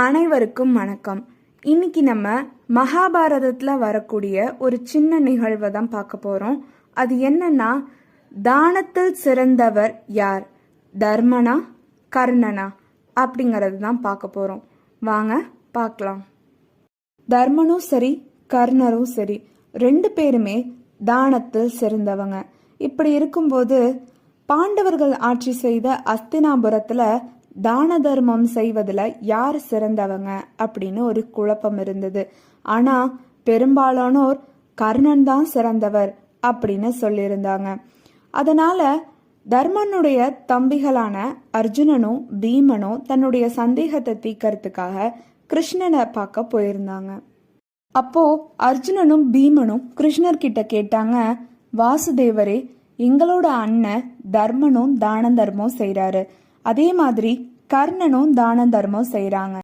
அனைவருக்கும் வணக்கம். இன்னைக்கு நம்ம மகாபாரதத்துல வரக்கூடிய ஒரு சின்ன நிகழ்வை தான் பார்க்க போறோம். அது என்னன்னா, தானத்தில் சிறந்தவர் யார், தர்மனா கர்ணனா அப்படிங்கறது தான் பார்க்க போறோம். வாங்க பார்க்கலாம். தர்மனும் சரி கர்ணரும் சரி ரெண்டு பேருமே தானத்தில் சிறந்தவங்க. இப்படி இருக்கும்போது பாண்டவர்கள் ஆட்சி செய்த அஸ்தினாபுரத்துல தான தர்மம் செய்வதுல யார் சிறந்தவங்க அப்படின்னு ஒரு குழப்பம் இருந்தது. ஆனா பெரும்பாலானோர் கர்ணன் தான் சிறந்தவர் அப்படின்னு சொல்லியிருந்தாங்க. அதனால தர்மனுடைய தம்பிகளான அர்ஜுனனும் பீமனும் தன்னுடைய சந்தேகத்தை தீர்க்கறதுக்காக கிருஷ்ணனை பார்க்க போயிருந்தாங்க. அப்போ அர்ஜுனனும் பீமனும் கிருஷ்ணர் கிட்ட கேட்டாங்க, வாசுதேவரே, எங்களோட அண்ணன் தர்மனும் தான தர்மம் செய்யறாரு, அதே மாதிரி கர்ணனும் தான தர்மம் செய்யறாங்க.